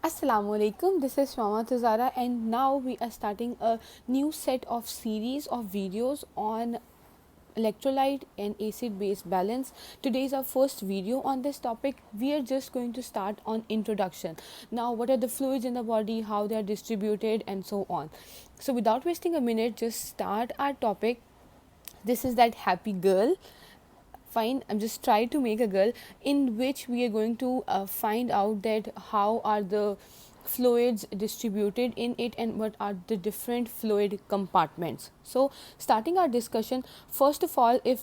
Assalamu alaikum, this is Shwama Tuzara, and now we are starting a new set of series of videos on electrolyte and acid base balance. Today is our first video on this topic. We are just going to start on introduction. Now, what are the fluids in the body, how they are distributed, and so on. So, without wasting a minute, just start our topic. This is that happy girl. Fine, I'm just trying to make a girl in which we are going to find out that how are the fluids distributed in it and what are the different fluid compartments. So starting our discussion, first of all, if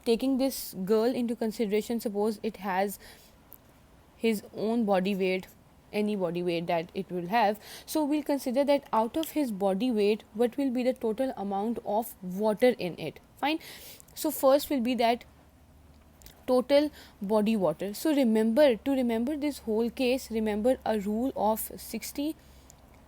taking this girl into consideration, suppose it has his own body weight, any body weight that it will have, so we'll consider that out of his body weight what will be the total amount of water in it. Fine, so first will be that total body water. So remember, to remember this whole case, remember a rule of 60,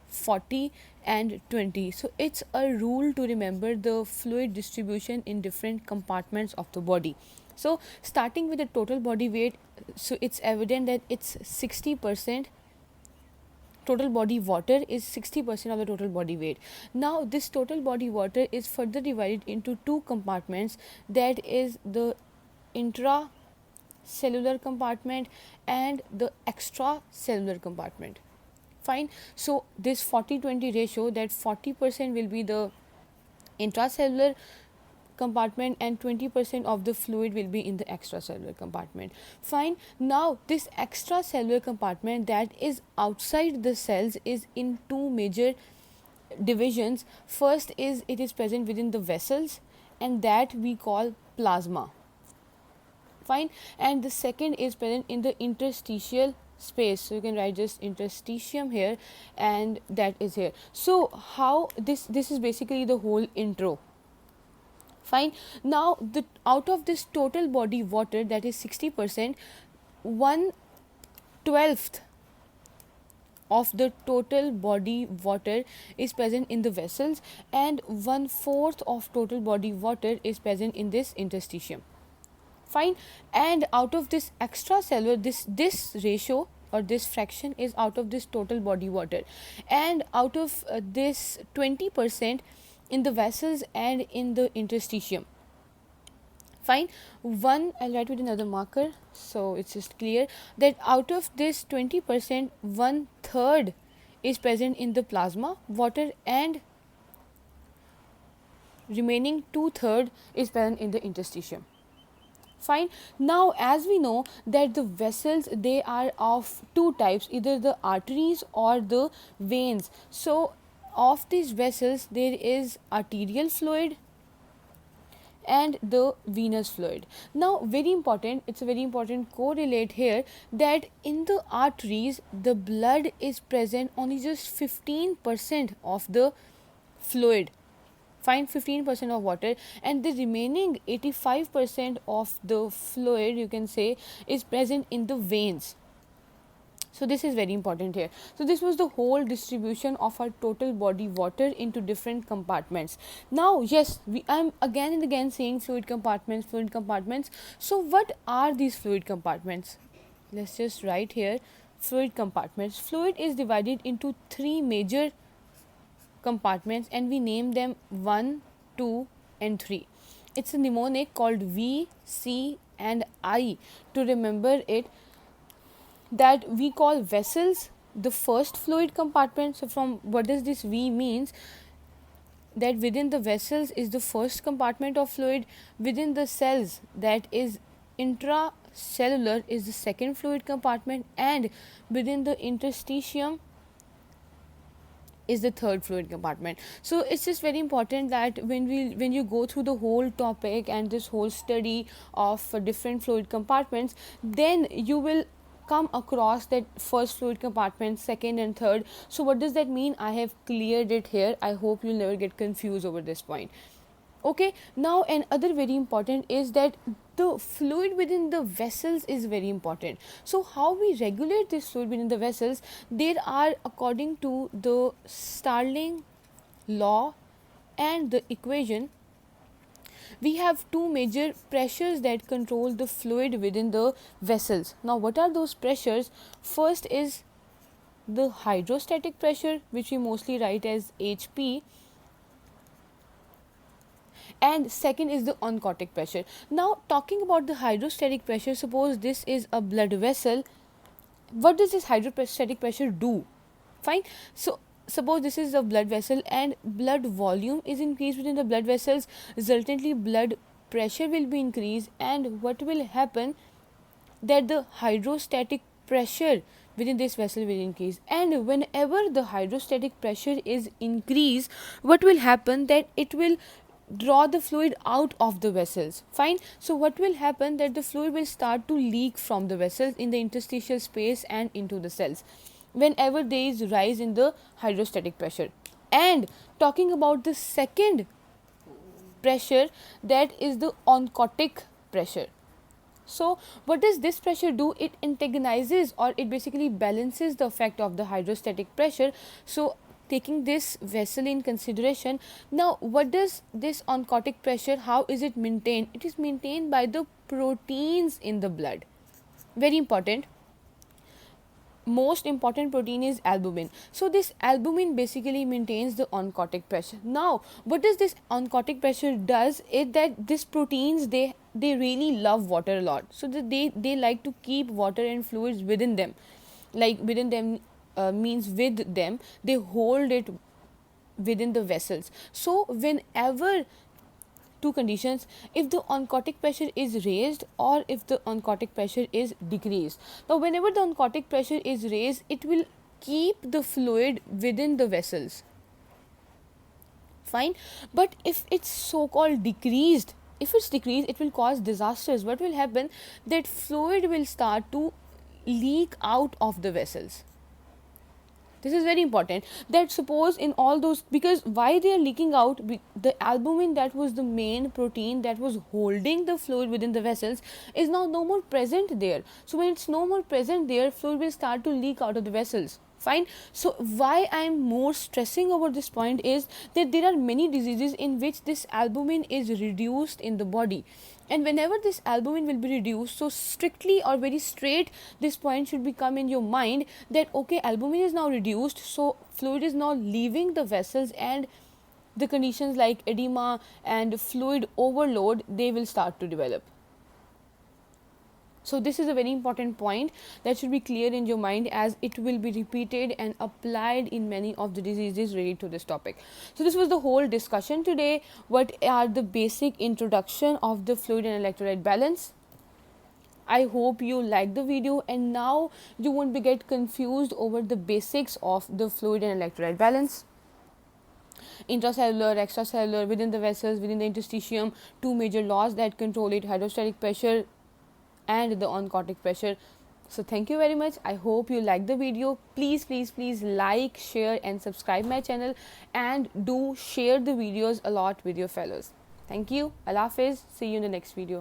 40 and 20. So it's a rule to remember the fluid distribution in different compartments of the body. So starting with the total body weight, so it's evident that it's 60%. Total body water is 60% of the total body weight. Now this total body water is further divided into two compartments, that is the intracellular compartment and the extracellular compartment. Fine, so this 40-20 ratio, that 40% will be the intracellular compartment and 20% of the fluid will be in the extracellular compartment. Fine, now this extracellular compartment that is outside the cells is in two major divisions. First is it is present within the vessels, and that we call plasma. Fine, and the second is present in the interstitial space, so you can write just interstitium here, and that is here. So how this is basically the whole intro. Fine, now the out of this total body water, that is 60%, 1/12 of the total body water is present in the vessels, and 1/4 of total body water is present in this interstitium. Fine, and out of this extracellular, this ratio or this fraction is out of this total body water, and out of this 20% in the vessels and in the interstitium. Fine, one, I'll write with another marker so it's just clear that out of this 20%, 1/3 is present in the plasma water, and remaining 2/3 is present in the interstitium. Fine, now as we know that the vessels, they are of two types, either the arteries or the veins. So of these vessels there is arterial fluid and the venous fluid. Now very important, it's a very important correlate here, that in the arteries the blood is present only just 15% of the fluid. Fine, 15% of water, and the remaining 85% of the fluid, you can say, is present in the veins. So this is very important here. So this was the whole distribution of our total body water into different compartments. Now yes, I'm again and again saying fluid compartments. So what are these fluid compartments? Let's just write here fluid compartments. Fluid is divided into three major compartments, and we name them 1, 2 and 3. It's a mnemonic called V, C and I to remember it, that we call vessels the first fluid compartment. So from what does this V means, that within the vessels is the first compartment of fluid, within the cells, that is intracellular, is the second fluid compartment, and within the interstitium is the third fluid compartment. So it's just very important that when you go through the whole topic and this whole study of different fluid compartments, then you will come across that first fluid compartment, second and third. So what does that mean? I have cleared it here. I hope you'll never get confused over this point. Okay, now another very important is that the fluid within the vessels is very important. So how we regulate this fluid within the vessels, there are, according to the Starling law and the equation, we have two major pressures that control the fluid within the vessels. Now what are those pressures? First is the hydrostatic pressure, which we mostly write as HP, and second is the oncotic pressure. Now, talking about the hydrostatic pressure, suppose this is a blood vessel. What does this hydrostatic pressure do? Fine. So, suppose this is a blood vessel and blood volume is increased within the blood vessels, resultantly blood pressure will be increased, and what will happen, that the hydrostatic pressure within this vessel will increase. And whenever the hydrostatic pressure is increased, what will happen, that it will draw the fluid out of the vessels. Fine. So what will happen, that the fluid will start to leak from the vessels in the interstitial space and into the cells whenever there is rise in the hydrostatic pressure. And talking about the second pressure, that is the oncotic pressure. So what does this pressure do? It antagonizes, or it basically balances the effect of the hydrostatic pressure. So taking this vessel in consideration, now what does this oncotic pressure, how is it maintained? It is maintained by the proteins in the blood. Very important. Most important protein is albumin. So this albumin basically maintains the oncotic pressure. Now what does this oncotic pressure does, is that these proteins, they really love water a lot, so that they like to keep water and fluids within them, like within them, means with them, they hold it within the vessels. So whenever, two conditions, if the oncotic pressure is raised or if the oncotic pressure is decreased. Now whenever the oncotic pressure is raised, it will keep the fluid within the vessels. Fine. But if it's so called decreased, if it's decreased, it will cause disasters. What will happen, that fluid will start to leak out of the vessels. This is very important, that suppose in all those, because why they are leaking out, the albumin, that was the main protein that was holding the fluid within the vessels, is now no more present there. So when it's no more present there, fluid will start to leak out of the vessels. Fine. So why I am more stressing over this point is that there are many diseases in which this albumin is reduced in the body, and whenever this albumin will be reduced, so strictly or very straight, this point should become in your mind, that okay, albumin is now reduced, so fluid is now leaving the vessels, and the conditions like edema and fluid overload, they will start to develop. So this is a very important point that should be clear in your mind, as it will be repeated and applied in many of the diseases related to this topic. So this was the whole discussion today. What are the basic introduction of the fluid and electrolyte balance? I hope you like the video, and now you won't be get confused over the basics of the fluid and electrolyte balance. Intracellular, extracellular, within the vessels, within the interstitium, two major laws that control it: hydrostatic pressure and the oncotic pressure. So thank you very much. I hope you like the video. Please like, share and subscribe my channel, and do share the videos a lot with your fellows. Thank you. Allah Hafiz. See you in the next video.